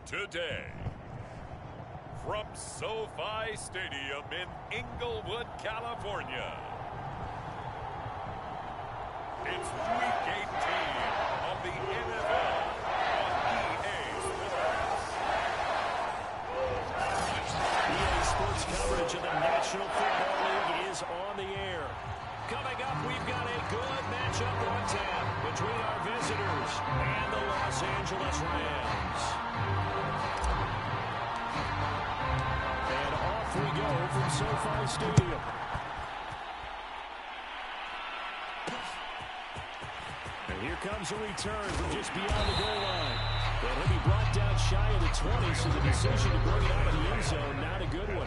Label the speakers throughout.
Speaker 1: today. From SoFi Stadium in Inglewood, California, it's Week 18 of the NFL on EA Sports.
Speaker 2: EA Sports coverage of the National Football League is on the air. Coming up, we've got a good matchup on tap between our visitors and the Los Angeles Rams. And off we go from SoFi Stadium. And here comes a return from just beyond the goal line. And he'll be brought down shy of the 20, so the decision to bring it out of the end zone, not a good one.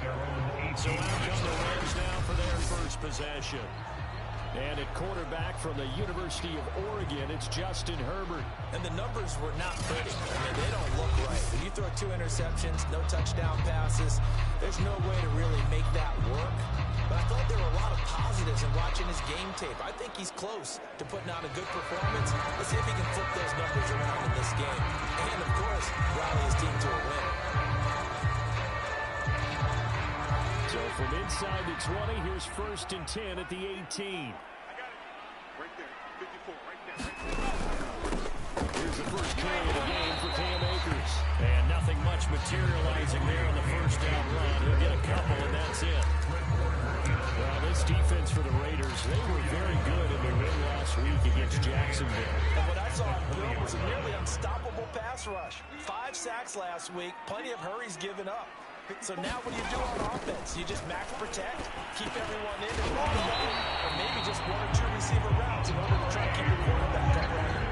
Speaker 2: So out come the Rams now for their first possession. And at quarterback from the University of Oregon, it's Justin Herbert.
Speaker 3: And the numbers were not pretty. I mean, they don't look right. When you throw 2 interceptions, no touchdown passes, there's no way to really make that work. But I thought there were a lot of positives in watching his game tape. I think he's close to putting out a good performance. Let's see if he can flip those numbers around in this game. And, of course, rally his team to a win.
Speaker 2: So from inside the 20, here's 1st and 10 at the 18.
Speaker 4: I got it. Right there. 54. Right there.
Speaker 2: Here's the first carry of the game for Cam Akers. And nothing much materializing there on the first down run. He'll get a couple, and that's it. Well, this defense for the Raiders, they were very good in the win last week against Jacksonville.
Speaker 3: And what I saw on film was a nearly unstoppable pass rush. 5 sacks last week, plenty of hurries given up. So now what do you do on offense? You just max protect, keep everyone in and run away, or maybe just 1 or 2 receiver routes in order to try to keep your quarterback upright.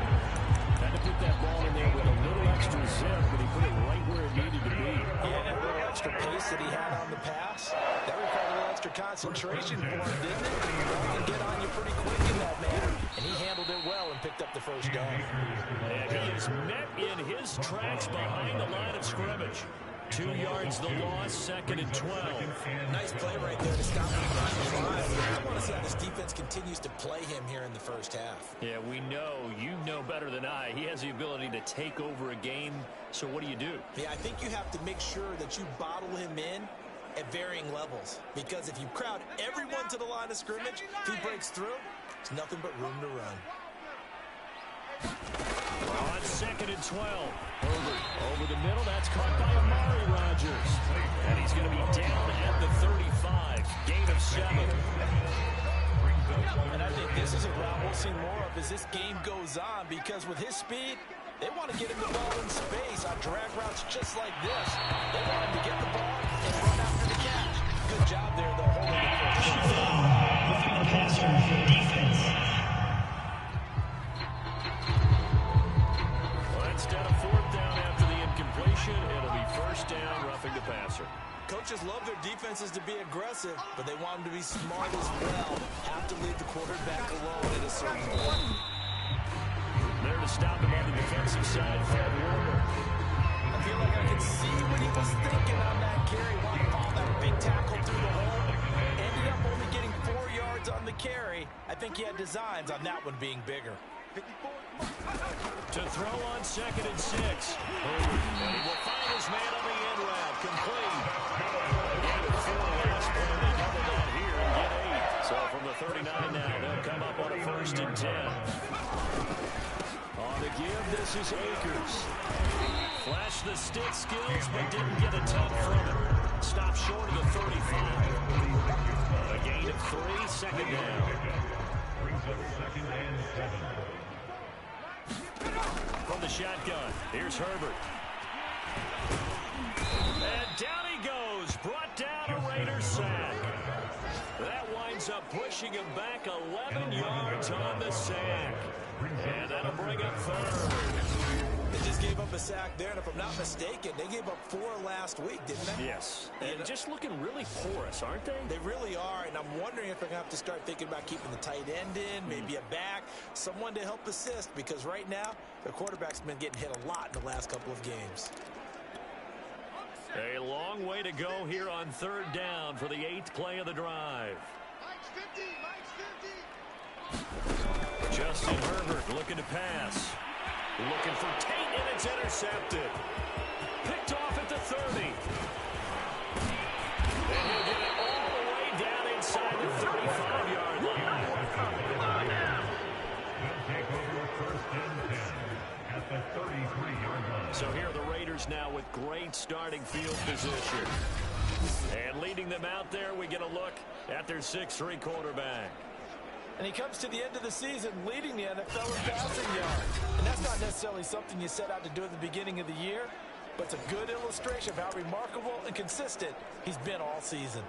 Speaker 2: Had to put that ball in there with a little extra zip, but he put it right where it needed to be.
Speaker 3: Yeah, and a little extra pace that he had on the pass. That required a little extra concentration for him, didn't it? The ball can get on you pretty quick in that manner. And he handled it well and picked up the first down.
Speaker 2: And he is met in his tracks behind the line of scrimmage. 2 yards the loss, 2nd and 12.
Speaker 3: Nice play right there to stop him behind the line. I want to see how this defense continues to play him here in the first half.
Speaker 2: Yeah, we know, you know better than I. He has the ability to take over a game. So what do?
Speaker 3: Yeah, I think you have to make sure that you bottle him in at varying levels. Because if you crowd everyone to the line of scrimmage, if he breaks through, it's nothing but room to run.
Speaker 2: On 2nd and 12. Over the middle. That's caught by Amari Rodgers. And he's going to be down at the 35. Gain of 7.
Speaker 3: And I think this is a route we'll see more of as this game goes on, because with his speed, they want to get him the ball in space on drag routes just like this. They want him to get the ball and run after the catch. Good job there, though, holding it for
Speaker 5: the passer for defense.
Speaker 2: Instead of 4th down after the incompletion, it'll be 1st down, roughing the passer.
Speaker 3: Coaches love their defenses to be aggressive, but they want them to be smart as well. Have to leave the quarterback alone at a certain point.
Speaker 2: There to stop him on the defensive side, Fred Warner.
Speaker 3: I feel like I can see what he was thinking on that carry. Wanted to follow that big tackle through the hole. Ended up only getting 4 yards on the carry. I think he had designs on that one being bigger.
Speaker 2: To throw on 2nd and 6. And he will find his man on the end route. Complete. And before the last play, they double that here and get 8. So from the 39 now, they'll come up on a 1st and 10. On the give, this is Akers. Flashed the stick skills, but didn't get a ton from it. Stopped short of the 35. A gain of 3, 2nd down.
Speaker 4: Brings up 2nd and 7.
Speaker 2: From the shotgun, here's Herbert. And down he goes, brought down a Raiders sack. That winds up pushing him back 11 yards on the sack. And that'll bring up 3rd.
Speaker 3: They just gave up a sack there, and if I'm not mistaken, they gave up 4 last week, didn't they?
Speaker 2: Yes. And just looking really porous, aren't they?
Speaker 3: They really are, and I'm wondering if they're going to have to start thinking about keeping the tight end in, maybe a back, someone to help assist, because right now, their quarterback's been getting hit a lot in the last couple of games.
Speaker 2: A long way to go here on 3rd down for the 8th play of the drive. Justin Herbert looking to pass. Looking for Tate, and it's intercepted. Picked 30. And he'll get it all the way down inside the 35-yard line.
Speaker 5: He'll take over first and 10 at the 33-yard line.
Speaker 2: So here are the Raiders now with great starting field position. And leading them out there, we get a look at their 6'3" quarterback.
Speaker 3: And he comes to the end of the season leading the NFL in passing yards. And that's not necessarily something you set out to do at the beginning of the year, but it's a good illustration of how remarkable and consistent he's been all season.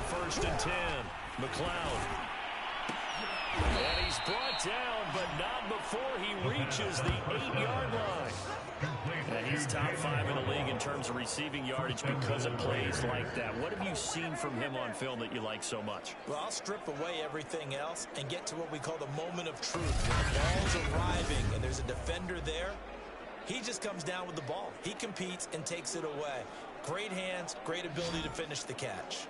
Speaker 2: First and 10, McLeod. And he's brought down, but not before he reaches the 8-yard line. And he's top 5 in the league in terms of receiving yardage because of plays like that. What have you seen from him on film that you like so much?
Speaker 3: Well, I'll strip away everything else and get to what we call the moment of truth. When the ball's arriving and there's a defender there, he just comes down with the ball. He competes and takes it away. Great hands, great ability to finish the catch.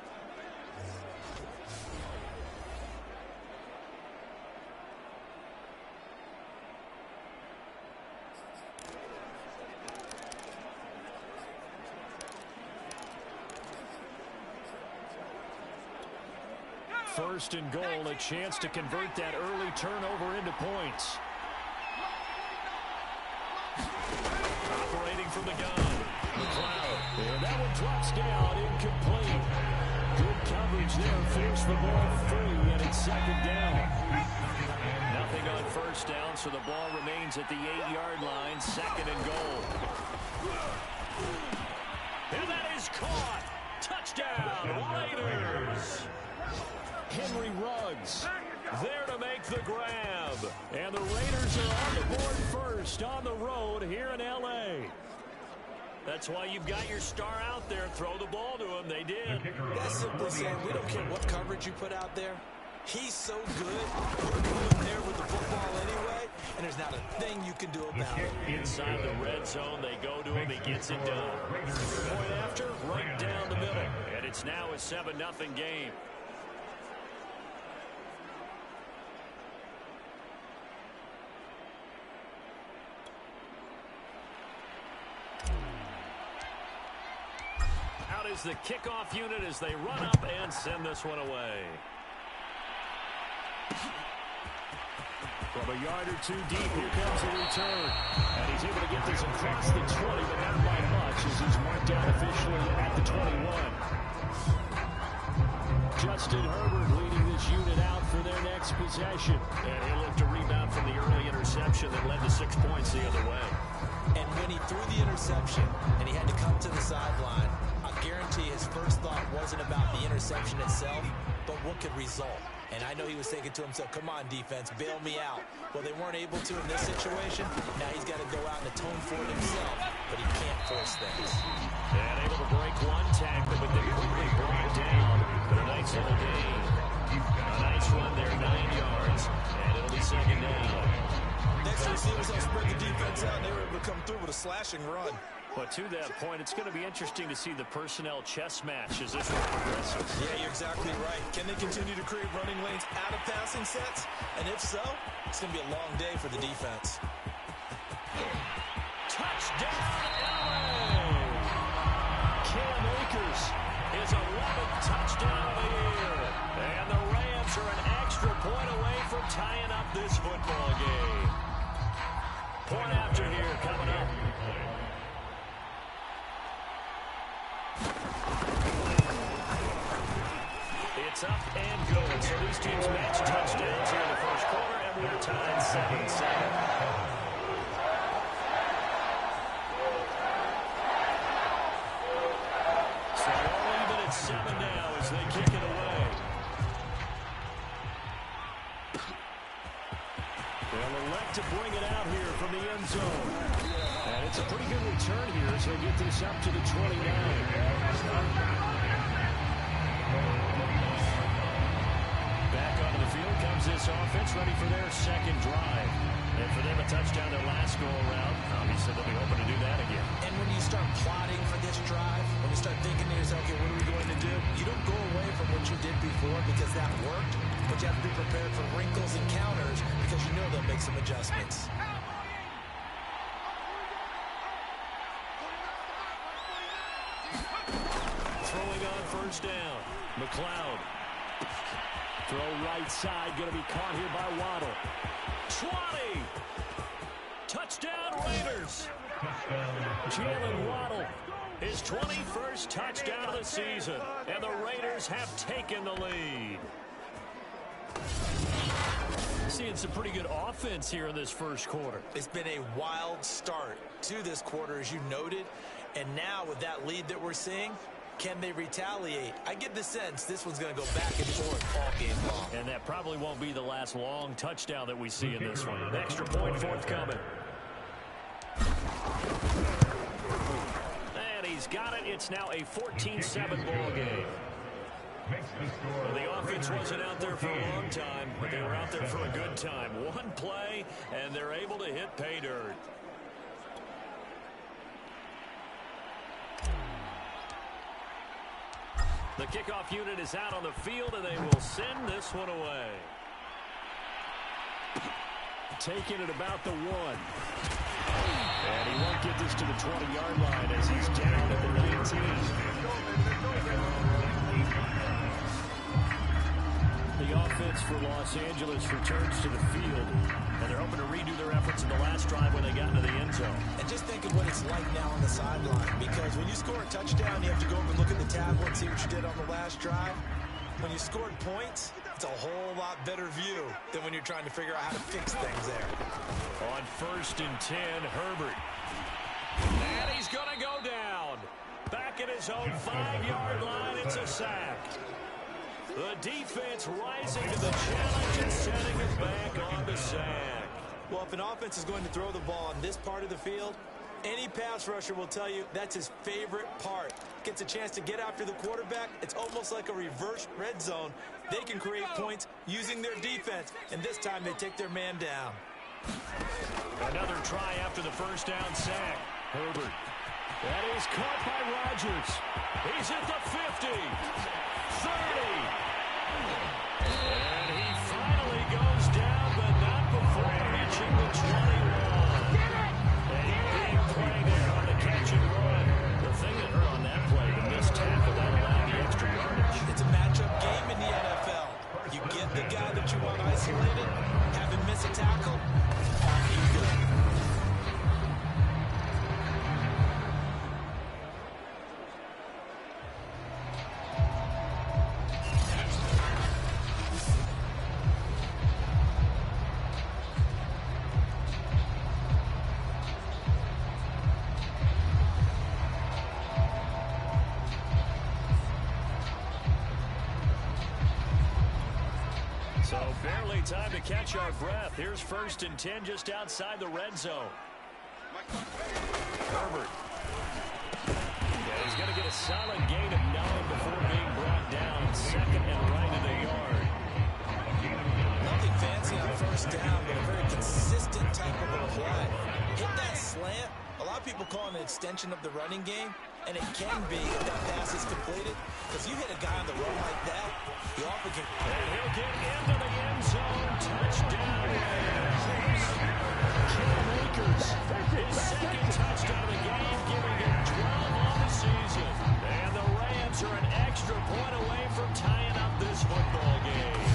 Speaker 2: First and goal, a chance to convert that early turnover into points. Operating from the gun, McLeod. And that one drops down, incomplete. Good coverage there, forced the ball free, and it's second down. Nothing on first down, so the ball remains at the 8-yard line, second and goal. And that is caught. Touchdown, Raiders. Henry Ruggs there to make the grab. And the Raiders are on the board first on the road here in L.A. That's why you've got your star out there. Throw the ball to him. They did.
Speaker 3: That's simply saying we don't care what coverage you put out there. He's so good. We're going there with the football anyway, and there's not a thing you can do about it.
Speaker 2: Inside the red zone, they go to him. He gets it done. Point after, right down the middle. And it's now a 7-0 game. Out is the kickoff unit as they run up and send this one away. From a yard or two deep, here comes the return. And he's able to get this across the 20, but not by much as he's marked down officially at the 21. Justin Herbert leading this unit out for their next possession. And he'll look to rebound from the early interception that led to 6 points the other way.
Speaker 3: And when he threw the interception and he had to come to the sideline, I guarantee his first thought wasn't about the interception itself, but what could result. And I know he was thinking to himself, come on, defense, bail me out. Well, they weren't able to in this situation. Now he's got to go out and atone for it himself, but he can't force things.
Speaker 2: And able to break one tackle, but they quickly brought down. But a nice little gain. A nice run there, 9 yards, and it'll be second down.
Speaker 3: Next receivers help spread the defense out, and they were able to come through with a slashing run.
Speaker 2: But to that point, it's going to be interesting to see the personnel chess match as this one progresses.
Speaker 3: Yeah, you're exactly right. Can they continue to create running lanes out of passing sets? And if so, it's going to be a long day for the defense.
Speaker 2: Touchdown, LA! Cam Akers is 11th touchdown of the year. And the Rams are an extra point away from tying up this football game. Point after here coming up. It's up and good. So these teams match touchdowns here in the first quarter, and we're tied 7-7. So all even at 7 now as they kick it away. They'll elect to bring it out here from the end zone. And it's a pretty good return here as they get this up to the 29. has this offense ready for their second drive. And for them, a touchdown their last go-around. Obviously, they'll be hoping to do that again.
Speaker 3: And when you start plotting for this drive, when you start thinking to yourself, okay, what are we going to do? You don't go away from what you did before because that worked, but you have to be prepared for wrinkles and counters because you know they'll make some adjustments.
Speaker 2: Throwing on first down. McLeod. Throw right side. Going to be caught here by Waddle. 20. Touchdown Raiders. Jalen Waddle. His 21st touchdown of the season. And the Raiders have taken the lead. Seeing some pretty good offense here in this first quarter.
Speaker 3: It's been a wild start to this quarter, as you noted. And now with that lead that we're seeing, can they retaliate? I get the sense this one's going to go back and forth all game long.
Speaker 2: And that probably won't be the last long touchdown that we see in this one. An extra point forthcoming. And he's got it. It's now a 14-7 ball game. Well, the offense wasn't out there for a long time, but they were out there for a good time. One play, and they're able to hit pay dirt. The kickoff unit is out on the field, and they will send this one away. Taking it about the 1. And he won't get this to the 20-yard line as he's down at the 19. The offense for Los Angeles returns to the field, and they're hoping to redo their efforts in the last drive when they got into the end zone.
Speaker 3: And just think of what it's like now on the sideline, because when you score a touchdown, you have to go over and look at the tablet and see what you did on the last drive. When you scored points, it's a whole lot better view than when you're trying to figure out how to fix things there.
Speaker 2: On 1st and 10, Herbert. And he's going to go down. Back at his own 5-yard line, it's a sack. The defense rising to the challenge and setting it back on the sack.
Speaker 3: Well, if an offense is going to throw the ball on this part of the field, any pass rusher will tell you that's his favorite part. Gets a chance to get after the quarterback. It's almost like a reverse red zone. They can create points using their defense, and this time they take their man down.
Speaker 2: Another try after the first down sack. Herbert. That is caught by Rodgers. He's at the 50. 30. And he finally goes down, but not before reaching the 21. A big play there on the catch and run. The thing that hurt on that play, the missed tackle, that allowed the extra yardage.
Speaker 3: It's a matchup game in the NFL. You get the guy that you want isolated, have him miss a tackle, he's good.
Speaker 2: So barely time to catch our breath. Here's 1st and 10 just outside the red zone. Herbert. Yeah, he's going to get a solid gain of 9 before being brought down. 2nd and right of the yard.
Speaker 3: Nothing fancy on first down, but a very consistent type of a play. Hit that slant. A lot of people call it an extension of the running game, and it can be if that pass is completed. Because you hit a guy on the run like that, you often can...
Speaker 2: And he'll get into the end zone. Touchdown. Cam Akers, his 2nd touchdown of the game, giving him 12 on the season. And the Rams are an extra point away from tying up this football game.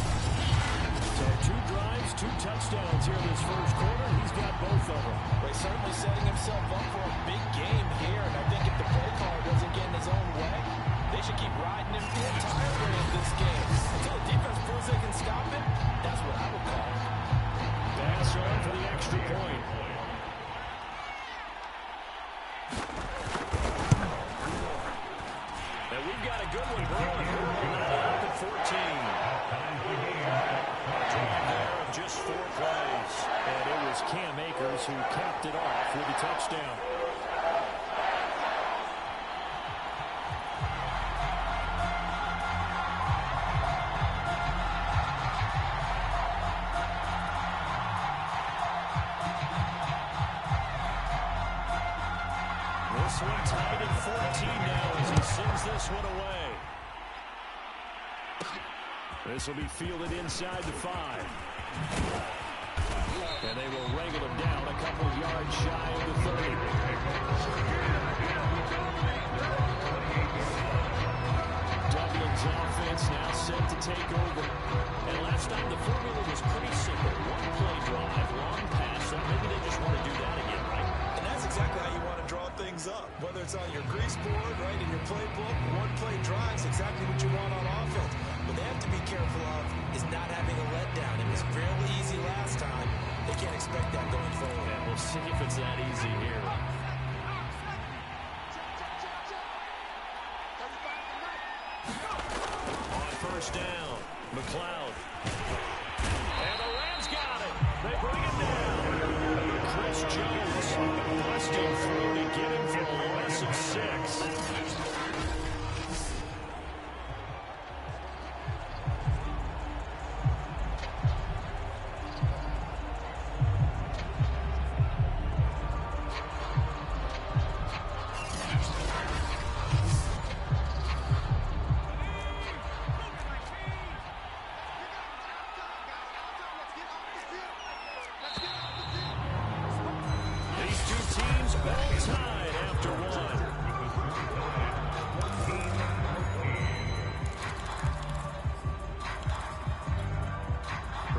Speaker 2: So 2 drives, 2 touchdowns here in this first quarter. He's got both of them.
Speaker 3: Well, he's certainly setting himself up for a big game here, and I think if the play call doesn't get in his own way, they should keep riding him the entire way of this game. Until the defense proves they can stop it, that's what I would call it.
Speaker 2: Pass on for the extra point. And we've got a good one brewing. Up at 14. A drive there of just 4 plays. And it was Cam Akers who capped it off with a touchdown. Second and 14 now as he sends this one away. This will be fielded inside the 5. And they will wrangle him down a couple of yards shy of the 30. Dublin's offense now set to take over. And last time the formula was pretty simple. One play drive, long pass. So maybe they just want to do that again, right?
Speaker 3: And that's exactly how you want to draw things up. Whether it's on your grease board, right, in your playbook, one play drive is exactly what you want on offense. What they have to be careful of is not having a letdown. It was fairly easy last time. They can't expect that going forward.
Speaker 2: And we'll see if it's that easy here. On first down, McLeod. And the Rams got it. They bring it down. Chris Jones busting through to get him for a loss of 6.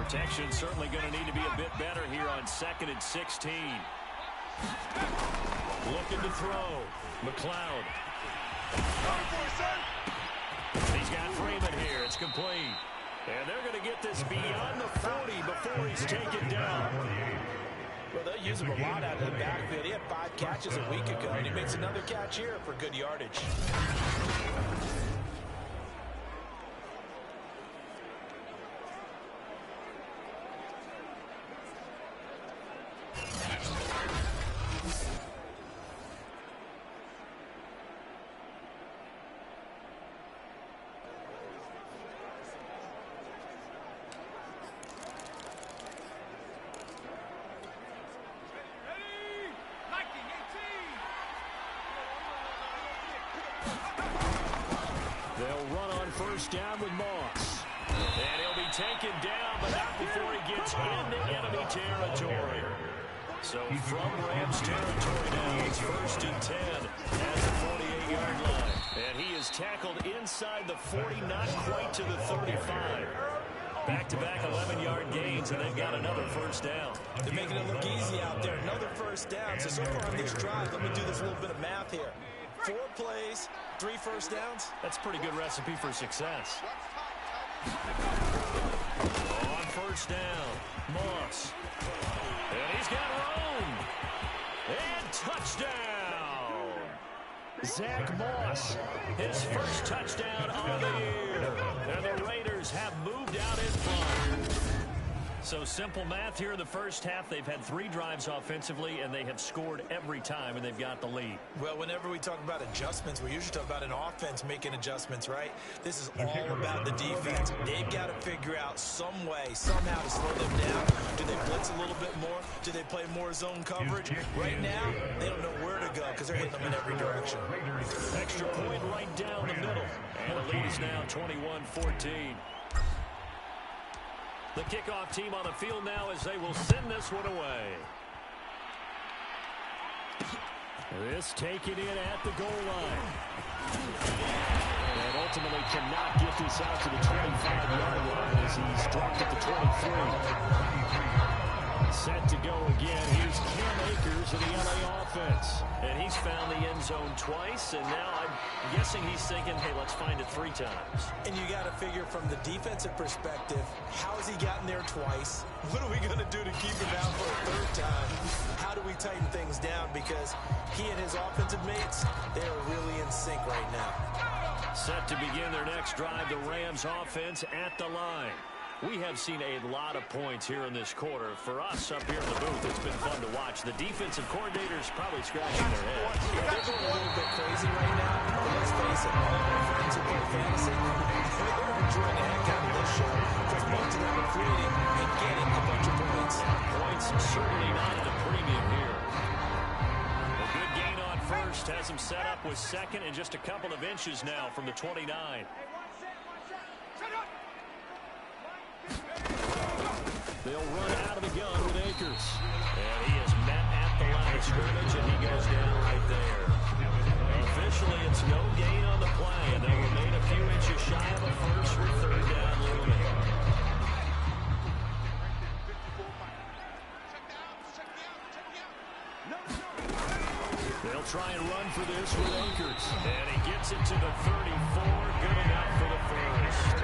Speaker 2: Protection certainly going to need to be a bit better here on 2nd and 16. Looking to throw. McLeod. He's got Freeman here. It's complete. And they're going to get this beyond the 40 before he's taken down.
Speaker 3: Well, they'll use him a lot out of the backfield. He had 5 catches a week ago, and he makes another catch here for good yardage.
Speaker 2: First down with Moss. And he'll be taken down, but not before he gets into enemy territory. So from Rams territory now, it's 1st and 10 at the 48-yard line. And he is tackled inside the 40, not quite to the 35. Back-to-back 11-yard gains, and they've got another first down.
Speaker 3: They're making it look easy out there. Another first down. So far on this drive, let me do this little bit of math here. 4 plays, 3 first downs.
Speaker 2: That's a pretty good recipe for success. On first down, Moss. And he's got room. And touchdown. Zach Moss, his first touchdown on the year. And the Raiders have moved out in front. So simple math here in the first half. They've had 3 drives offensively, and they have scored every time, and they've got the lead.
Speaker 3: Well, whenever we talk about adjustments, we usually talk about an offense making adjustments, right? This is all about the defense. They've got to figure out some way, somehow to slow them down. Do they blitz a little bit more? Do they play more zone coverage? Right now, they don't know where to go because they're hitting them in every direction.
Speaker 2: Extra point right down the middle. And the lead is now 21-14. The kickoff team on the field now as they will send this one away. This taken in at the goal line. And ultimately cannot get this out to the 25-yard line as he's dropped at the 23. Set to go again. Here's Cam Akers of the LA offense. And he's found the end zone twice, and now I'm guessing he's thinking, hey, let's find it 3 times.
Speaker 3: And you got to figure from the defensive perspective, how has he gotten there twice? What are we going to do to keep him out for a 3rd time? How do we tighten things down? Because he and his offensive mates, they are really in sync right now.
Speaker 2: Set to begin their next drive, the Rams offense at the line. We have seen a lot of points here in this quarter. For us up here in the booth, it's been fun to watch. The defensive coordinators probably scratching their heads.
Speaker 3: They're going a little bit crazy right now, but let's face it, all my friends who play fantasy, they're enjoying the heck out of this show because most of them are creating and getting a bunch of points.
Speaker 2: Points certainly not at a premium here. A good gain on first has him set up with second and just a couple of inches now from the 29. They'll run out of the gun with Akers. And he is met at the line of scrimmage, and he goes down right there. Officially, it's no gain on the play, and they'll remain a few inches shy of a first with third down looming. They'll try and run for this with Akers. And he gets it to the 34. Good enough for the first.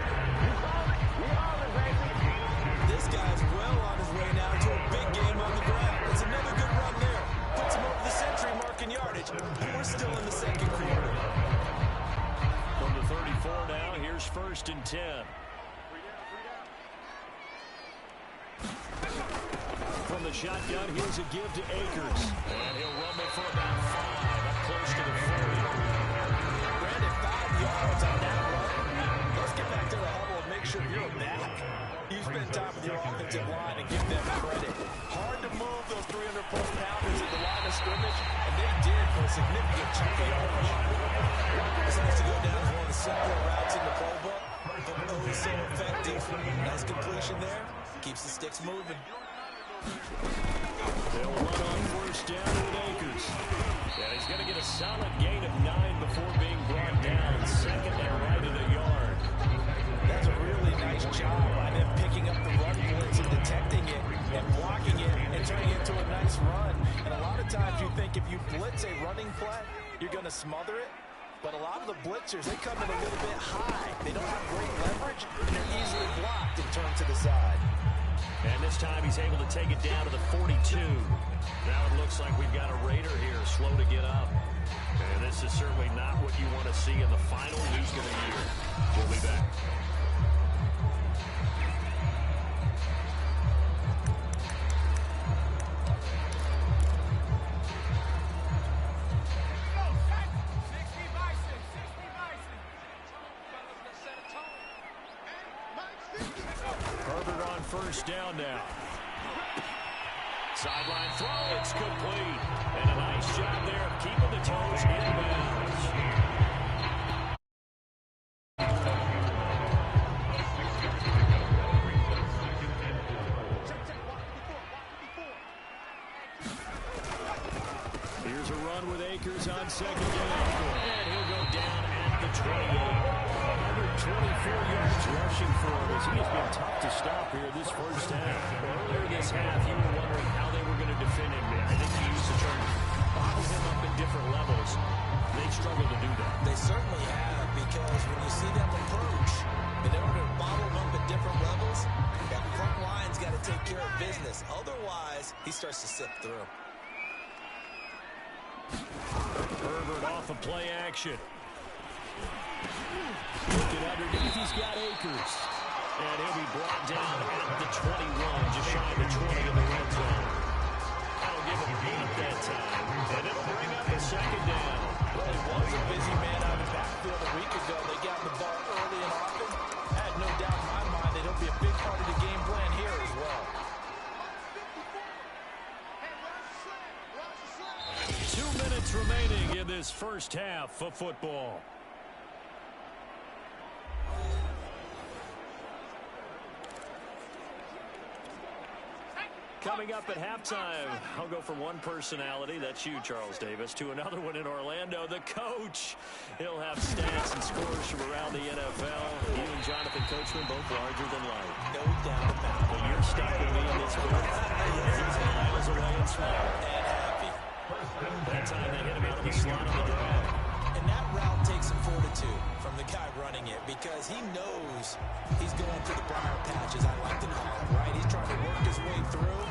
Speaker 3: This guy's well on his way now to a big game on the ground. It's another good run there. Puts him over the century mark in yardage. We're still in the second quarter.
Speaker 2: From the 34 now, here's 1st and 10. From the shotgun, here's a give to Akers. And he'll rumble for about 5, up close to the 40.
Speaker 3: Brandon, 5 yards on that run. Let's get back to the huddle and make sure you're back. You spend time with your offensive line and give them credit. Hard to move those 300-plus pounders at the line of scrimmage, and they did for a significant chunk of yardage. It's nice to go down as one of the simpler routes in the playbook, but oh, so effective. Nice completion there. Keeps the sticks moving.
Speaker 2: They'll run on 1st down with Akers. And he's going to get a solid gain of 9 before being brought down. Second and right at a yard.
Speaker 3: That's a really nice job by them picking up the run blitz and detecting it and blocking it and turning it into a nice run. And a lot of times you think if you blitz a running play, you're going to smother it. But a lot of the blitzers, they come in a little bit high. They don't have great leverage, and they're easily blocked and turned to the side.
Speaker 2: And this time he's able to take it down to the 42. Now it looks like we've got a Raider here slow to get up. And this is certainly not what you want to see in the final week of the year. We'll be back. Herbert on 1st down now. Sideline throw, it's complete. And a nice job there of keeping the toes in bounds. Here's a run with Akers on 2nd down. And he'll go down at the 28. 124 yards rushing for him as he has been tough to stop here this first half. Earlier this half, you were wondering how they were going to defend him. I think you used the term bottle him up at different levels. They struggled to do that.
Speaker 3: They certainly have, because when you see them approach, in order to bottle them up at different levels, that front line's got to take care of business. Otherwise, he starts to sift through.
Speaker 2: Herbert off of play action. Looking underneath, he's got Akers. And he'll be brought down at the 21, just shy of the 20 in the red zone. That'll give him 8 that time. And it'll bring up a 2nd down.
Speaker 3: Well, he was a busy man out of the backfield a week ago. They got the ball early and often. I have no doubt in my mind that he'll be a big part of the game plan here as well.
Speaker 2: 2 minutes remaining in this first half of football. Coming up at halftime, I'll go from one personality, that's you, Charles Davis, to another one in Orlando, the coach. He'll have stats and scores from around the NFL. You and Jonathan Coachman, both larger than life.
Speaker 3: No doubt about it.
Speaker 2: But you're stuck with me in this booth. He's miles away and smiling.
Speaker 3: And happy.
Speaker 2: That time they hit him out of the slot on the drive.
Speaker 3: And that route takes some fortitude from the guy running it, because he knows he's going through the briar patch, as I like to call it, right? He's trying to work his way through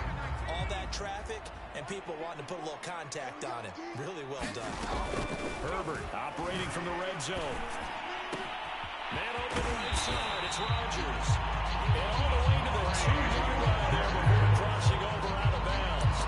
Speaker 3: all that traffic and people wanting to put a little contact on him. Really well done.
Speaker 2: Herbert operating from the red zone. Man open right side. It's Rodgers. And all the way to the 2-yard line there before crossing over out of bounds.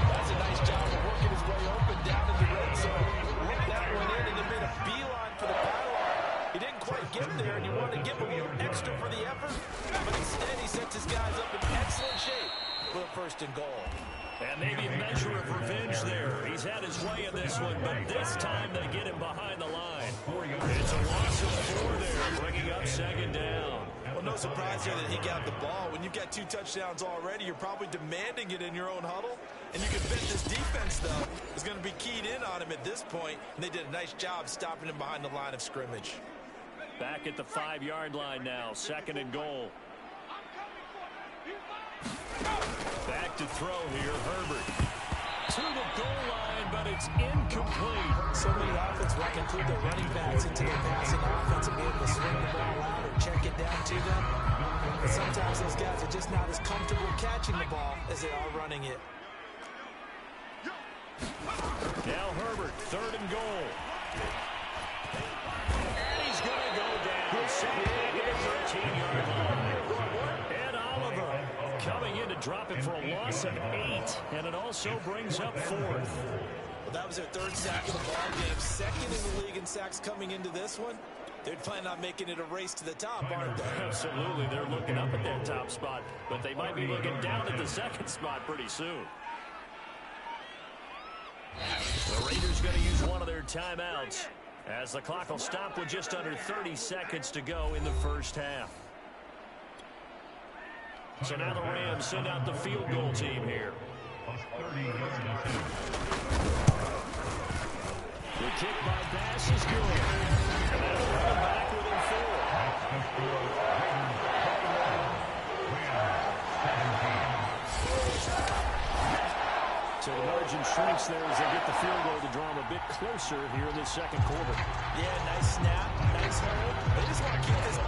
Speaker 3: That's a nice job of working his way open down in the red zone. Looked that one in and then made a beeline for the pylon. He didn't quite get there, and you want to give him a little extra for the effort, but instead he sets his guys up in excellent shape. with a 1st and goal.
Speaker 2: And maybe a measure of revenge there. He's had his way in this one, but this time they get him behind the line. It's a loss of 4 there, bringing up 2nd down.
Speaker 3: Well, no surprise here that he got the ball. When you've got 2 touchdowns already, you're probably demanding it in your own huddle. And you can bet this defense, though, is going to be keyed in on him at this point. And they did a nice job stopping him behind the line of scrimmage.
Speaker 2: Back at the 5-yard line now, 2nd and goal. Back to throw here, Herbert. To the goal line, but it's incomplete.
Speaker 3: So many offenses will include their running backs into their passing offense and be able to swing the ball out or check it down to them. But sometimes those guys are just not as comfortable catching the ball as they are running it.
Speaker 2: Now Herbert, 3rd and goal. And he's going to go down. Set back at the 13-yard line. And Oliver coming in to drop it for a loss of 8. And it also brings up 4th.
Speaker 3: Well, that was their 3rd sack of the ball game. 2nd in the league in sacks coming into this one. They're planning on making it a race to the top, aren't they?
Speaker 2: Absolutely. They're looking up at that top spot, but they might be looking down at the 2nd spot pretty soon. The Raiders going to use one of their timeouts as the clock will stop with just under 30 seconds to go in the 1st half. So now the Rams send out the field goal team here. The kick by Bass is good. And that'll bring them back within 4. So the margin shrinks there as they get the field goal to draw them a bit closer here in the 2nd quarter.
Speaker 3: Yeah, nice snap, nice hold. They just want to keep this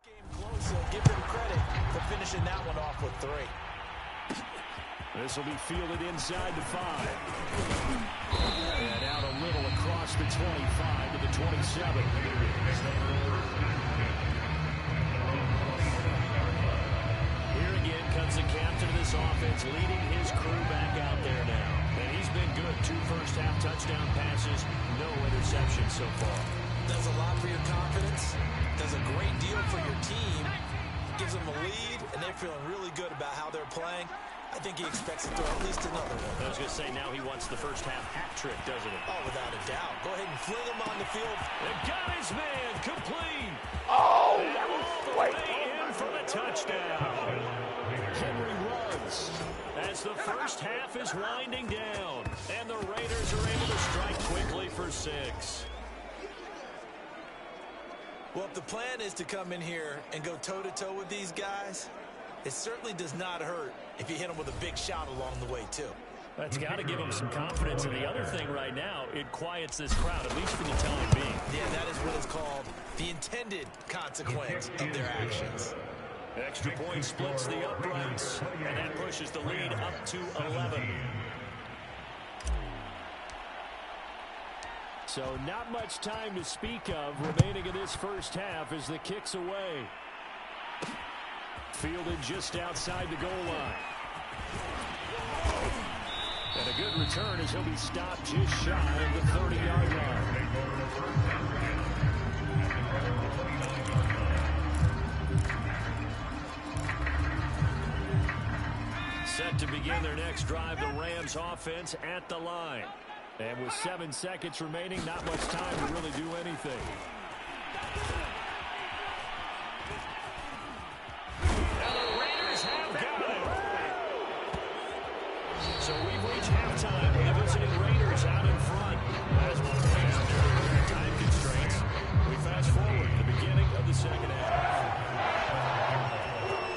Speaker 3: game close, so give them credit for finishing that one off with 3.
Speaker 2: This will be fielded inside the 5. And out a little across the 25 to the 27. Here again comes the captain of this offense, leading his crew back out there now. And he's been good. 2 first-half touchdown passes, no interceptions so far.
Speaker 3: Does a lot for your confidence, does a great deal for your team, gives them a lead, and they're feeling really good about how they're playing. I think he expects to throw at least another one.
Speaker 2: I was going to say, now he wants the first-half hat trick, doesn't he?
Speaker 3: Oh, without a doubt. Go ahead and fling him on the field.
Speaker 2: They got his man complete. Oh, that was all the way in for the touchdown. Henry runs as the first half is winding down, and the Raiders are able to strike quickly for 6.
Speaker 3: Well, if the plan is to come in here and go toe-to-toe with these guys, it certainly does not hurt if you hit them with a big shot along the way, too.
Speaker 2: That's got to give them some confidence. And the other thing right now, it quiets this crowd, at least for the time being.
Speaker 3: Yeah, that is what is called the intended consequence of their actions.
Speaker 2: Extra point splits the uprights, and that pushes the lead up to 11. So not much time to speak of remaining in this first half as the kick's away. Fielded just outside the goal line. And a good return as he'll be stopped just shy of the 30-yard line. Set to begin their next drive, the Rams offense at the line. And with 7 seconds remaining, not much time to really do anything. So we've reached halftime. The visiting Raiders out in front. As we'll point out, there are time constraints. We fast forward to the beginning of the second half.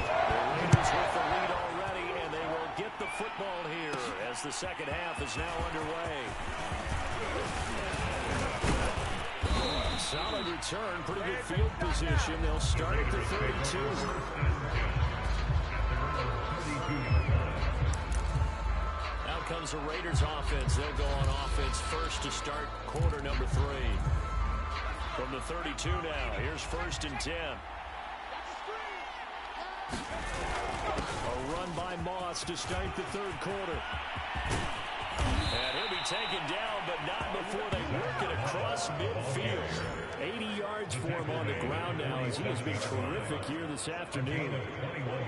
Speaker 2: The Raiders with the lead already, and they will get the football here as the second half is now underway. Solid return, pretty good field position. They'll start at the 32. Comes the Raiders offense. They'll go on offense first to start quarter number 3. From the 32 now, here's 1st and 10. A run by Moss to start the 3rd quarter. And he'll be taken down, but not before they work it across midfield. 80 yards for him on the ground now as he has been terrific here this afternoon.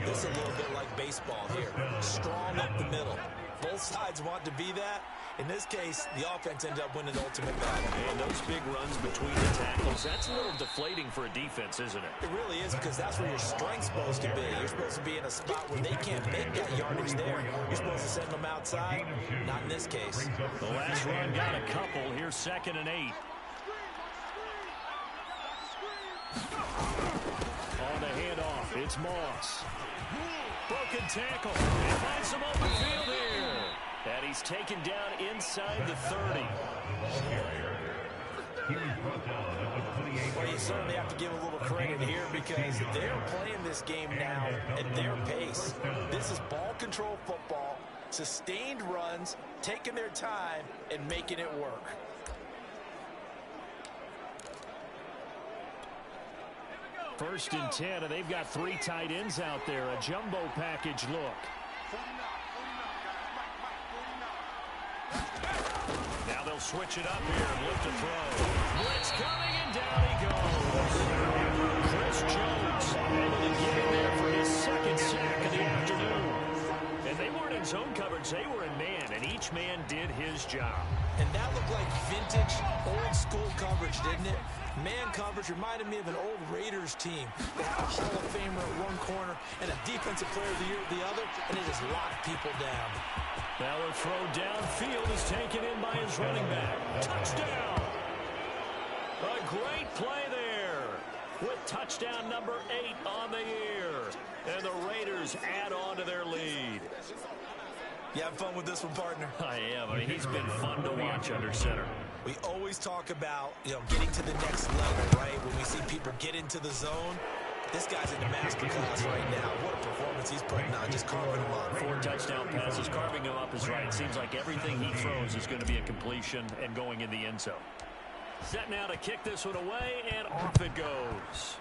Speaker 3: This is a little bit like baseball here. Strong up the middle. Both sides want to be that. In this case, the offense ended up winning the ultimate battle.
Speaker 2: And those big runs between the tackles, that's a little deflating for a defense, isn't it?
Speaker 3: It really is, because that's where your strength's supposed to be. You're supposed to be in a spot where they can't make that yardage there. You're supposed to send them outside. Not in this case.
Speaker 2: The last run got a couple. Here's 2nd and 8. On the handoff, it's Moss. Broken tackle. He finds some open field here. And he's taken down inside the 30.
Speaker 3: Well, you certainly have to give a little credit here because they're playing this game now at their pace. This is ball control football, sustained runs, taking their time, and making it work.
Speaker 2: First and 10, and they've got 3 tight ends out there. A jumbo package look. Now they'll switch it up here and look to throw. Blitz coming, and down he goes. Chris Jones able to get in there for his 2nd sack of the afternoon. And they weren't in zone coverage, they were in man, and each man did his job.
Speaker 3: And that looked like vintage, old-school coverage, didn't it? Man coverage reminded me of an old Raiders team. They had a Hall of Famer at one corner and a Defensive Player of the Year at the other, and they just locked people down.
Speaker 2: Now a throw downfield is taken in by his running back. Touchdown! A great play there with touchdown number 8 on the year. And the Raiders add on to their lead.
Speaker 3: You having fun with this one, partner?
Speaker 2: I am. I mean, he's been fun to watch under center.
Speaker 3: We always talk about, getting to the next level, right? When we see people get into the zone, this guy's in the master class right now. What a performance he's putting on, just carving him up.
Speaker 2: 4 touchdown passes, carving him up is right. Seems like everything he throws is going to be a completion and going in the end zone. Set now to kick this one away, and off it goes.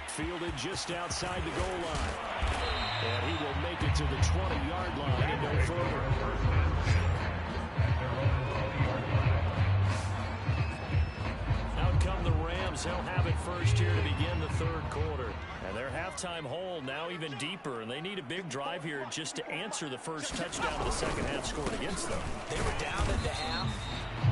Speaker 2: Fielded just outside the goal line. And he will make it to the 20-yard line and no further. Out come the Rams. They'll have it first here to begin the 3rd quarter. And their halftime hole now even deeper. And they need a big drive here just to answer the first touchdown of the second half scored against them.
Speaker 3: They were down at the half.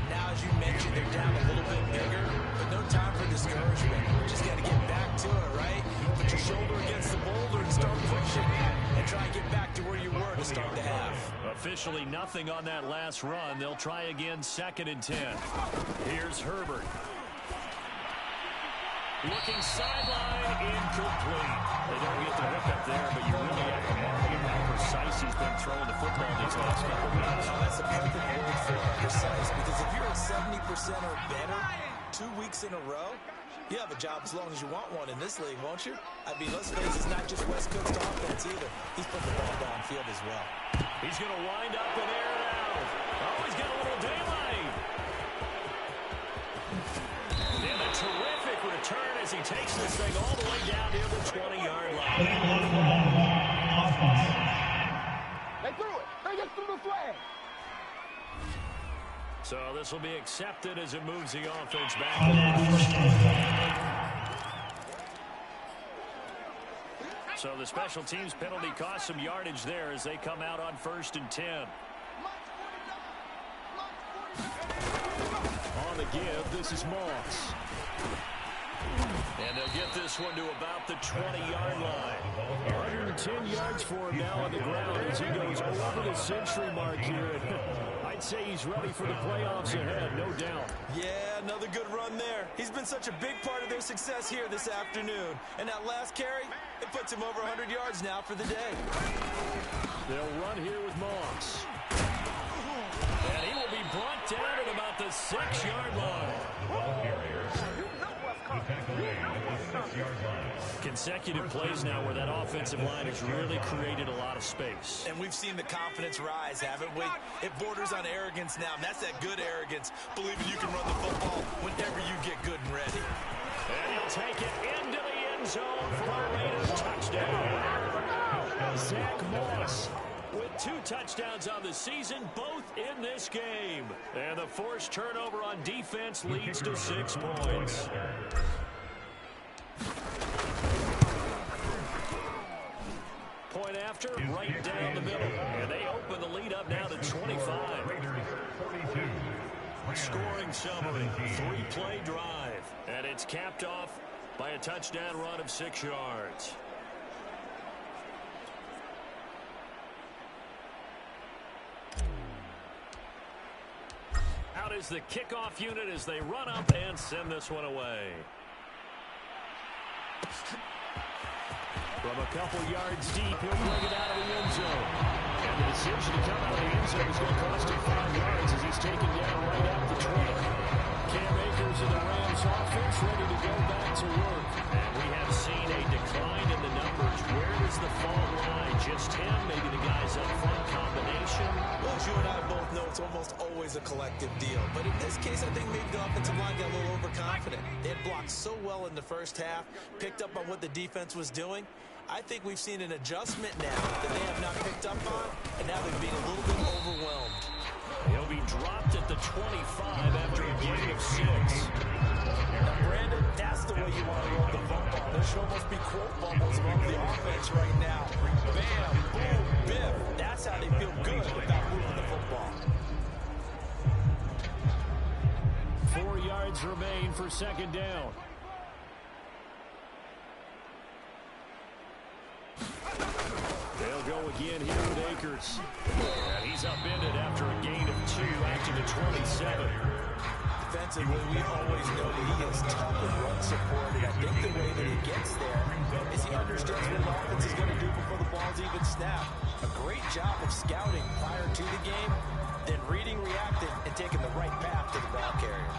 Speaker 3: Now, as you mentioned, they're down a little bit bigger, but no time for discouragement. Just got to get back to it, right? Put your shoulder against the boulder and start pushing and try and get back to where you were to start the half.
Speaker 2: Officially nothing on that last run. They'll try again 2nd and 10. Here's Herbert. Looking sideline, incomplete. They don't get the hook up there, but you really have to marvel at how precise he's been throwing the football these last couple of weeks.
Speaker 3: That's a perfect word for it, precise, because if you're at 70% or better 2 weeks in a row, you have a job as long as you want one in this league, won't you? I mean, let's face it, it's not just West Coast offense either. He's putting the ball downfield as well.
Speaker 2: He's going to wind up and air it out. Oh, he's got a little daylight. And a terrific return as he takes this thing all the way down near the 20-yard line.
Speaker 6: They threw it. They just threw the flag.
Speaker 2: So this will be accepted as it moves the offense back. So the special teams penalty cost some yardage there as they come out on 1st and 10. On the give, this is Moss. And they'll get this one to about the 20-yard line. 110 yards for him now on the ground as he goes over the century mark here. I'd say he's ready for the playoffs ahead, no doubt.
Speaker 3: Yeah, another good run there. He's been such a big part of their success here this afternoon. And that last carry, it puts him over 100 yards now for the day.
Speaker 2: They'll run here with Moss. And he will be brought down at about the 6-yard line. Consecutive plays now where that offensive line has really created a lot of space.
Speaker 3: And we've seen the confidence rise, haven't we? It borders on arrogance now, and that's that good arrogance, believing you can run the football whenever you get good and ready.
Speaker 2: And he'll take it into the end zone for a Raiders touchdown. Zach Moss with 2 touchdowns on the season, both in this game. And the forced turnover on defense leads to 6 points. Point after, right down the middle. And they open the lead up now to 25. Scoring summary, 3-play drive. And it's capped off by a touchdown run of 6 yards. Out is the kickoff unit as they run up and send this one away. From a couple yards deep, he'll bring it out of the end zone. And the decision to come out of the end zone is going to cost him 5 yards as he's taken down right at the 20. Cam Akers of the Rams offense ready to go back to work. And we have seen a decline in the numbers. Where does the fall lie? Just him, maybe the guys up front combination?
Speaker 3: Well, as you and I both know, it's almost always a collective deal. But in this case, I think maybe the offensive line got a little overconfident. They had blocked so well in the first half, picked up on what the defense was doing. I think we've seen an adjustment now that they have not picked up on, and now they're being a little bit overwhelmed.
Speaker 2: He'll be dropped at the 25 after a gain of 6.
Speaker 3: Now, Brandon, that's the way you want to roll the football. There should almost be quote bubbles among the offense right now. Bam, boom, biff. That's how they feel good about moving the football.
Speaker 2: 4 yards remain for second down. They'll go again here with Akers. And he's upended after a gain of 2 out to the 27.
Speaker 3: Defensively, we always know that he is tough and run supported. I think the way that he gets there is he understands what the offense is going to do before the ball's even snapped. A great job of scouting prior to the game, then reading, reacting, and taking the right path to the ball carrier.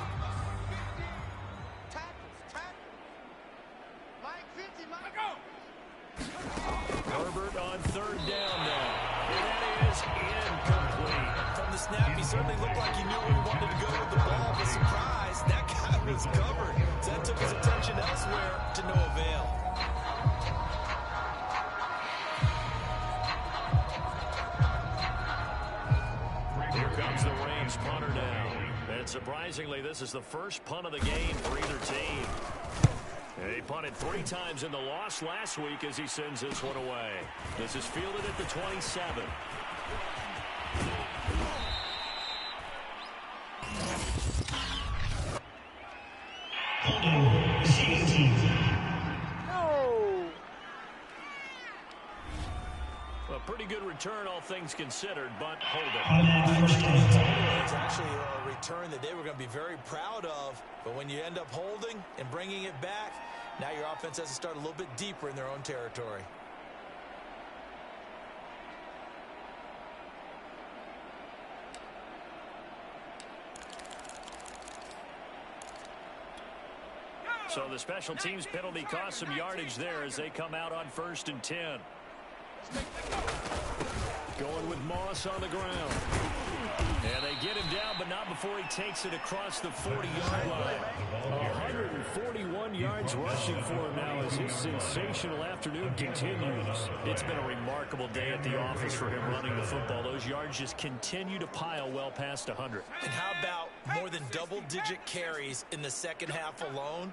Speaker 2: Herbert on third down now. And that is incomplete.
Speaker 3: From the snap, he certainly looked like he knew where he wanted to go with the ball, but surprise, that guy was covered. So that took his attention elsewhere to no avail.
Speaker 2: Here comes the Rams punter now. And surprisingly, this is the first punt of the game for either team. He punted 3 times in the loss last week as he sends this one away. This is fielded at the 27. A pretty good return, all things considered, but hold it.
Speaker 3: It's actually a return that they were going to be very proud of, but when you end up holding and bringing it back, now your offense has to start a little bit deeper in their own territory.
Speaker 2: So the special teams penalty cost some yardage there as they come out on 1st and 10. Going with Moss on the ground. And they get him down, but not before he takes it across the 40-yard line. 141 yards rushing for him now as his sensational afternoon continues. It's been a remarkable day at the office for him running the football. Those yards just continue to pile well past 100.
Speaker 3: And how about more than double-digit carries in the second half alone?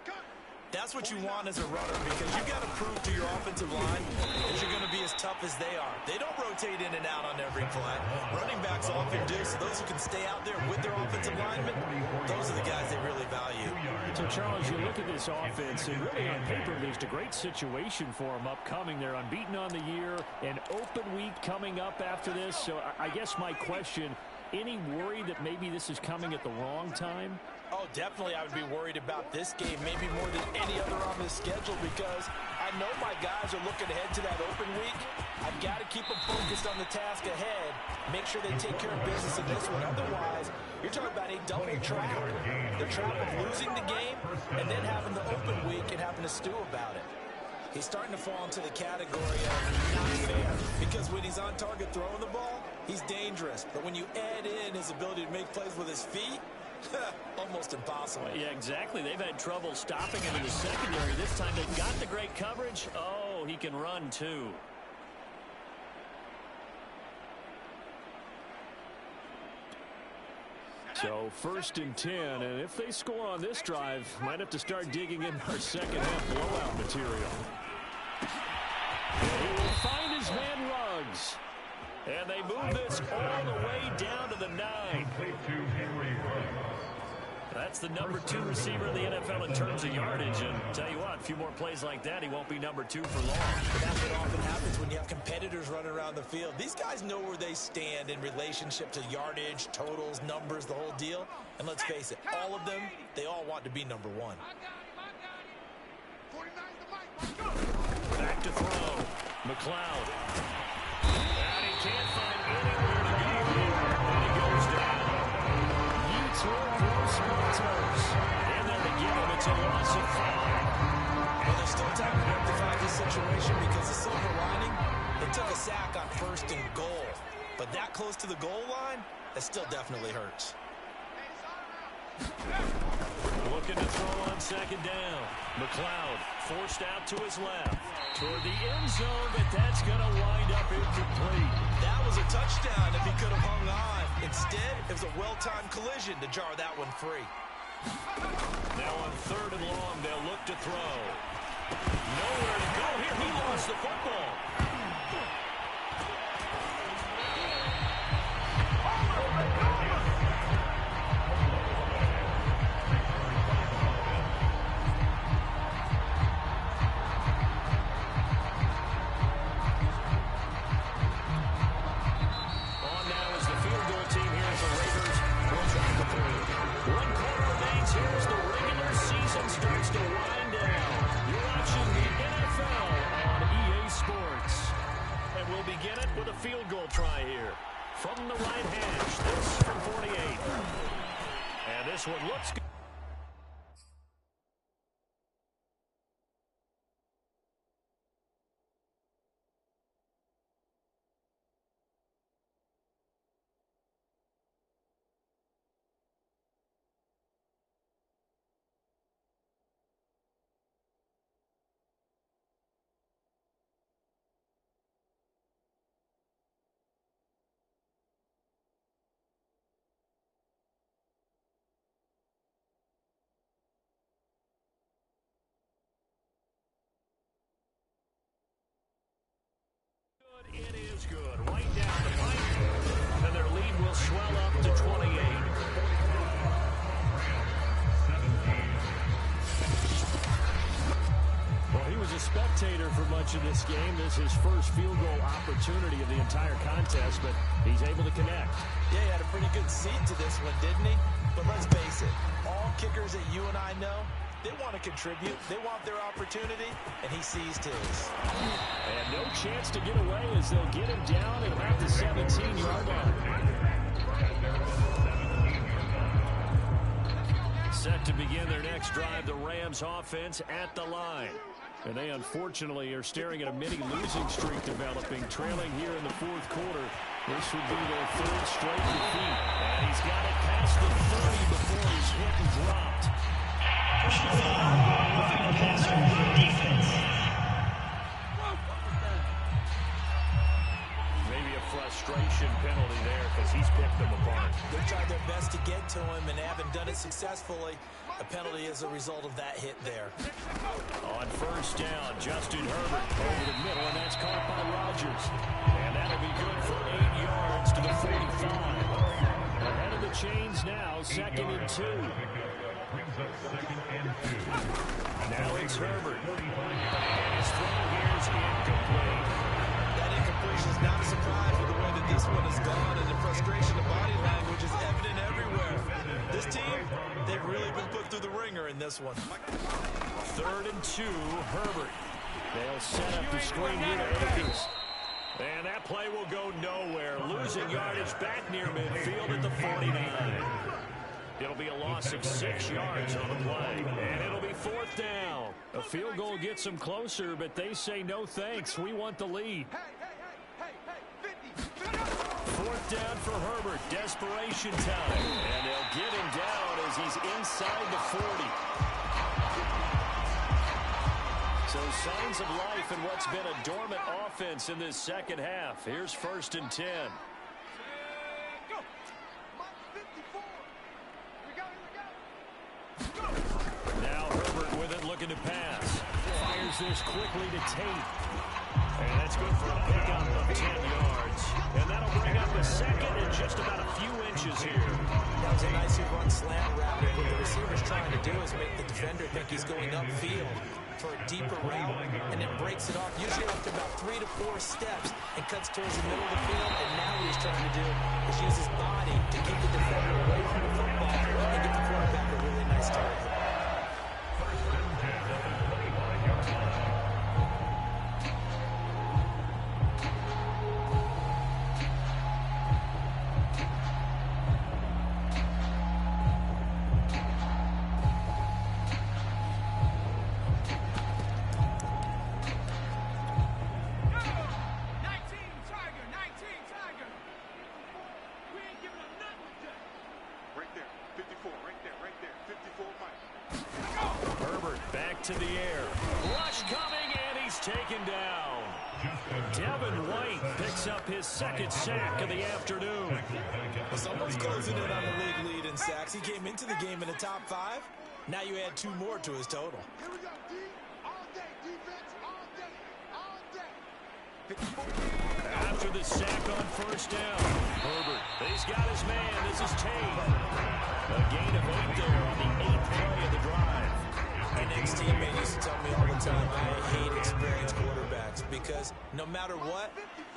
Speaker 3: That's what you want as a runner, because you got to prove to your offensive line that you're going to be as tough as they are. They don't rotate in and out on every play. Running backs often do, so those who can stay out there with their offensive linemen, those are the guys they really value.
Speaker 2: So, Charles, you look at this offense, and really on paper, there's a great situation for them upcoming. They're unbeaten on the year, an open week coming up after this. So I guess my question, any worry that maybe this is coming at the wrong time?
Speaker 3: Oh, definitely I would be worried about this game, maybe more than any other on the schedule, because I know my guys are looking ahead to that open week. I've got to keep them focused on the task ahead, make sure they take care of business in this one. Otherwise, you're talking about a double trap. The trap of losing the game and then having the open week and having to stew about it. He's starting to fall into the category of not fair, because when he's on target throwing the ball, he's dangerous. But when you add in his ability to make plays with his feet, almost impossible.
Speaker 2: Yeah, exactly. They've had trouble stopping him in the secondary. This time they've got the great coverage. Oh, he can run too. So 1st and 10, and if they score on this drive, might have to start digging in our second half blowout material. And he will find his man Ruggs. And they move this all the way down to the 9. That's the number 2 receiver in the NFL in terms of yardage. And tell you what, a few more plays like that, he won't be number 2 for long.
Speaker 3: That's what often happens when you have competitors running around the field. These guys know where they stand in relationship to yardage, totals, numbers, the whole deal. And let's face it, all of them, they all want to be number 1.
Speaker 2: Back to throw. McLeod. And he can't find anywhere to go here. And he goes down. Yeats will gross Montos. And then to get him, it's a loss of 5.
Speaker 3: Well, there's still time to rectify this situation because the silver lining, they took a sack on 1st and goal. But that close to the goal line, that still definitely hurts.
Speaker 2: Looking to throw on 2nd down. McLeod forced out to his left. Toward the end zone, but that's going to wind up incomplete.
Speaker 3: That was a touchdown if he could have hung on. Instead, it was a well-timed collision to jar that one free.
Speaker 2: Now on 3rd and long, they'll look to throw. Nowhere to go here. He lost the football. Field goal try here from the right hash. This from 48. And this one looks good. It is good. Right down the pipe. And their lead will swell up to 28. Well, he was a spectator for much of this game. This is his first field goal opportunity of the entire contest, but he's able to connect.
Speaker 3: Yeah, he had a pretty good seat to this one, didn't he? But let's face it, all kickers that you and I know, they want to contribute. They want their opportunity, and he seized his.
Speaker 2: And no chance to get away as they'll get him down at about the 17-yard line. Set to begin their next drive, the Rams offense at the line. And they unfortunately are staring at a mini losing streak developing, trailing here in the 4th quarter. This would be their 3rd straight defeat. And he's got it past the 30 before he's hit and dropped.
Speaker 7: Personal foul, roughing the passer on good defense.
Speaker 2: Maybe a frustration penalty there because he's picked them apart.
Speaker 3: They tried their best to get to him and haven't done it successfully. A penalty is a result of that hit there.
Speaker 2: On 1st down, Justin Herbert over the middle, and that's caught by Rodgers. And that'll be good for 8 yards to the 45. Ahead of the chains now, 2nd and 2. Now it's Herbert. His throw here is incomplete.
Speaker 3: That incompletion is not a surprise with the way that this one has gone, and the frustration of body language is evident everywhere. This team, they've really been put through the ringer in this one.
Speaker 2: 3rd and 2, Herbert. They'll set up the screen here to Akers. And that play will go nowhere. Losing yardage back near midfield at the 49. It'll be a loss of 6 yards on the play. And it'll be 4th down. A field goal gets them closer, but they say no thanks. We want the lead. 4th down for Herbert. Desperation time. And they'll get him down as he's inside the 40. So signs of life in what's been a dormant offense in this second half. Here's 1st and 10. looking to pass. Fires this quickly to Tate. And that's good for a pickup of 10 yards. And that'll bring up a second and just about a few inches here.
Speaker 3: That was a nicely run slant route. What the receiver's trying to do is make the defender think he's going upfield for a deeper route, and then breaks it off, usually after about 3 to 4 steps, and cuts towards the middle of the field. And now what he's trying to do is use his body to keep the defender away from the football and get the quarterback a really nice target.
Speaker 5: First and 10 at the 25-yard line.
Speaker 2: To the air. Rush coming, and he's taken down. Devin White picks up his second sack of the afternoon.
Speaker 3: Well, someone's closing in on the league lead in sacks. He came into the game in the top 5. Now you add 2 more to his total.
Speaker 6: Here we go, D. All day, defense, all day.
Speaker 2: After the sack on first down, Herbert, he's got his man. This is Tate. A gain of 8 there on the 8th play of the drive.
Speaker 3: My next teammate used to tell me all the time, I hate experienced quarterbacks because no matter what,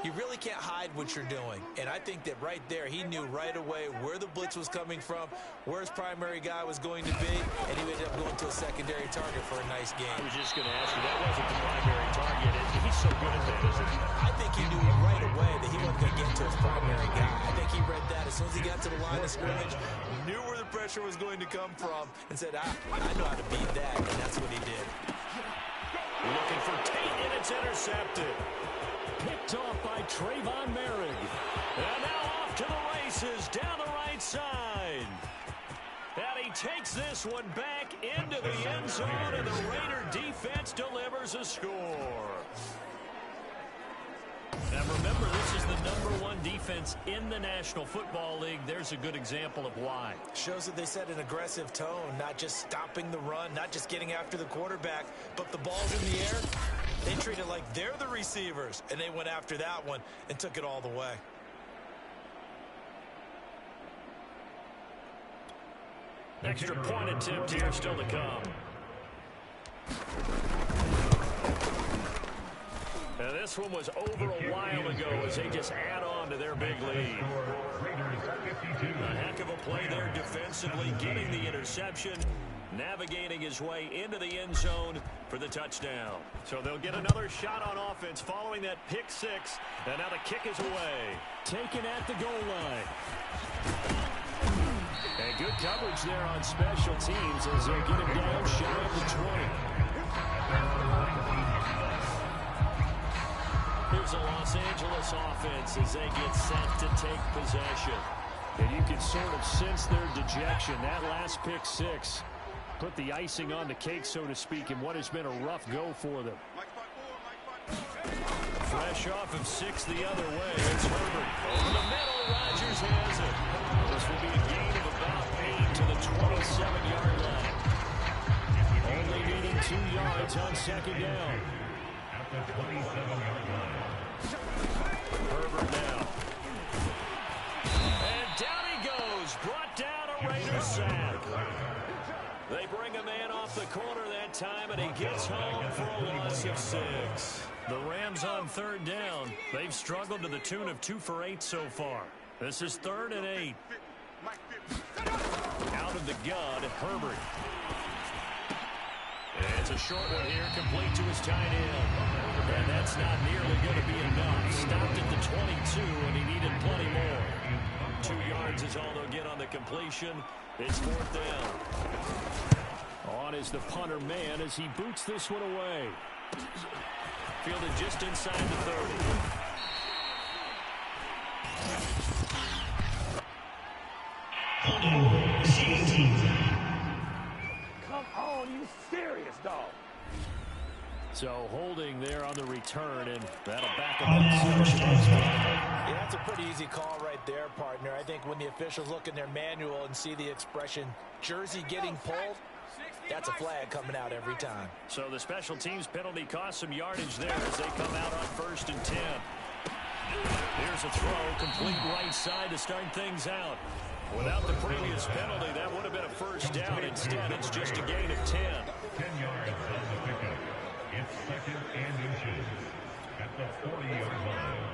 Speaker 3: you really can't hide what you're doing. And I think that right there, he knew right away where the blitz was coming from, where his primary guy was going to be, and he ended up going to a secondary target for a nice game.
Speaker 2: I was just going to ask you, that wasn't the primary target. He's so good at that, isn't he?
Speaker 3: I think he knew right away that he wasn't going to get to his primary guy. I think he read that as soon as he got to the line of scrimmage, knew where the pressure was going to come from, and said, I know how to beat that, and that's what he did.
Speaker 2: Looking for Tate, and it's intercepted. Picked off by Trayvon Merrick. And now off to the races down the right side. And he takes this one back into the end zone, and the Raider defense delivers a score. Now remember, this is the #1 defense in the National Football League. There's a good example of why.
Speaker 3: Shows that they set an aggressive tone, not just stopping the run, not just getting after the quarterback, but the ball's in the air. They treat it like they're the receivers, and they went after that one and took it all the way.
Speaker 2: Extra point attempt here still to come. Now this one was over a while ago as they just add on to their big lead. A heck of a play there defensively, getting the interception, navigating his way into the end zone for the touchdown. So they'll get another shot on offense following that pick 6, and now the kick is away. Taken at the goal line. And good coverage there on special teams as they'll get him down shy of the 20. Here's a Los Angeles offense as they get set to take possession. And you can sort of sense their dejection. That last pick 6 put the icing on the cake, so to speak, in what has been a rough go for them. Fresh off of 6 the other way. It's Herbert. Over the middle, Rodgers has it. This will be a gain of about 8 to the 27-yard line. Only needing 2 yards on second down.
Speaker 5: At the 27-yard line.
Speaker 2: Herbert now. And down he goes. Brought down a Raiders sack. They bring a man off the corner that time, and he gets home for a loss of 6. The Rams on third down. They've struggled to the tune of 2 for 8 so far. This is 3rd and 8. Out of the gun, Herbert. It's a short one here, complete to his tight end. And that's not nearly going to be enough. Stopped at the 22, and he needed plenty more. 2 yards is all they'll get on the completion. It's 4th down. On is the punter man as he boots this one away. Fielded just inside the 30.
Speaker 7: Holding, receiving team.
Speaker 6: Come on, you serious, dog?
Speaker 2: So holding there on the return, and that'll back
Speaker 7: On
Speaker 2: up.
Speaker 7: first down.
Speaker 3: Yeah, that's a pretty easy call right there, partner. I think when the officials look in their manual and see the expression jersey getting pulled, That's a flag coming out every time.
Speaker 2: So the special teams penalty cost some yardage there as they come out on 1st and 10. Here's a throw, complete right side to start things out. Without the previous penalty, that would have been a first down. Instead, it's just a gain of 10.
Speaker 5: 10 yards on the pickup. It's 2nd and inches at the 40-yard line.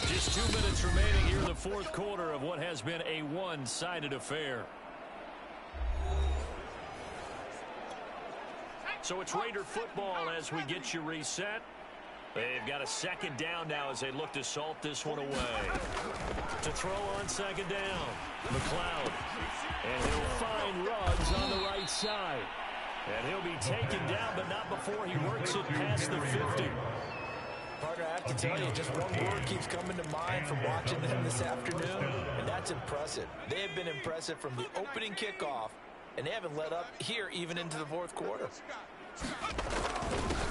Speaker 2: Just 2 minutes remaining here in the 4th quarter of what has been a one-sided affair. So it's Raider football as we get you reset. They've got a 2nd down now as they look to salt this one away. To throw on 2nd down, McLeod. And he'll find Ruggs on the right side. And he'll be taken down, but not before he works it past the 50.
Speaker 3: Partner, I have to tell you, just one word keeps coming to mind from watching them this afternoon, and that's impressive. They have been impressive from the opening kickoff, and they haven't let up here even into the 4th quarter.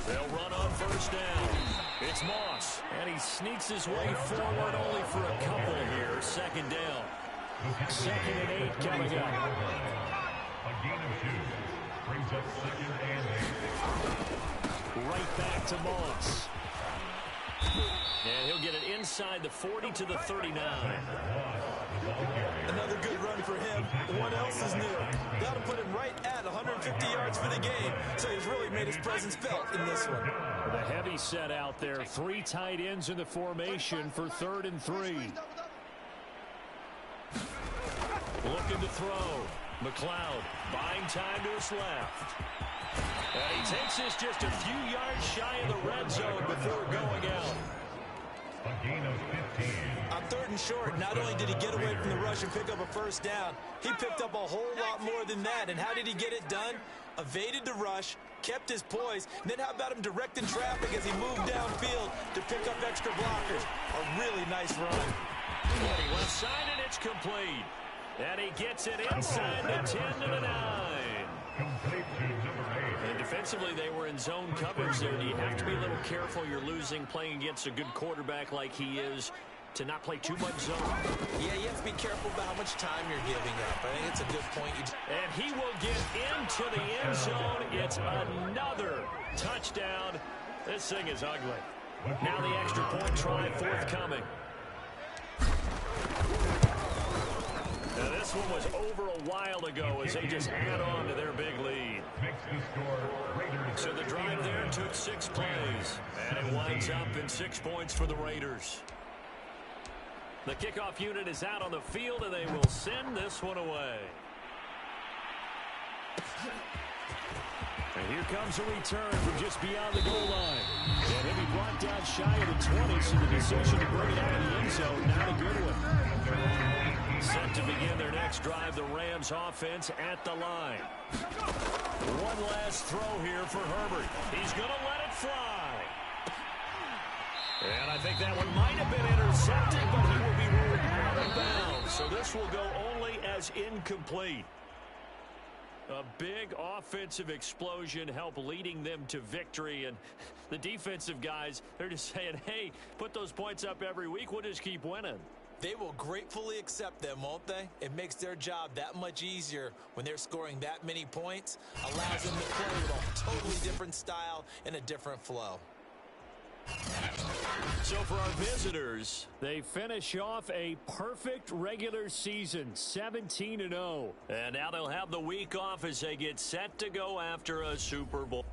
Speaker 2: They'll run on 1st down. It's Moss, and he sneaks his way forward only for a couple here. 2nd down. 2nd and 8 coming up.
Speaker 5: A gain of 2 brings up 2nd and 8.
Speaker 2: Right back to Moss. And he'll get it inside the 40 to the 39.
Speaker 3: Another good run for him. What else is new? That'll put him right at 150 yards for the game, so he's really made his presence felt in this one.
Speaker 2: The heavy set out there. 3 tight ends in the formation for 3rd and 3. Looking to throw. McLeod buying time to his left. And he takes this just a few yards shy of the red zone before going out.
Speaker 5: A gain of 15.
Speaker 3: On 3rd and short, not only did he get away from the rush and pick up a 1st down, he picked up a whole lot more than that. And how did he get it done? Evaded the rush, kept his poise, and then how about him directing traffic as he moved downfield to pick up extra blockers? A really nice run.
Speaker 2: Left side, and it's complete. And he gets it inside the 10 to the 9.
Speaker 5: Complete to number 8.
Speaker 2: And defensively, they were in zone coverage there. You have to be a little careful. You're losing playing against a good quarterback like he is to not play too much zone.
Speaker 3: Yeah, you have to be careful about how much time you're giving up. I think it's a good point.
Speaker 2: And he will get into the end zone. It's another touchdown. This thing is ugly. Now the extra point try forthcoming. Now this one was over a while ago as they just add on to their big lead.
Speaker 5: Makes the score Raiders.
Speaker 2: So the drive there took 6 plays. And it winds up in 6 points for the Raiders. The kickoff unit is out on the field, and they will send this one away. And here comes a return from just beyond the goal line. And he'll be brought down shy of the 20, so the decision to bring it out of the end zone, not a good one. Set to begin their next drive, the Rams offense at the line. One last throw here for Herbert. He's going to let it fly. And I think that one might have been intercepted, but he will be ruled out of bounds. So this will go only as incomplete. A big offensive explosion helped leading them to victory. And the defensive guys, they're just saying, hey, put those points up every week. We'll just keep winning.
Speaker 3: They will gratefully accept them, won't they? It makes their job that much easier when they're scoring that many points. Allows them to play with a totally different style and a different flow.
Speaker 2: So for our visitors, they finish off a perfect regular season, 17-0. And now they'll have the week off as they get set to go after a Super Bowl.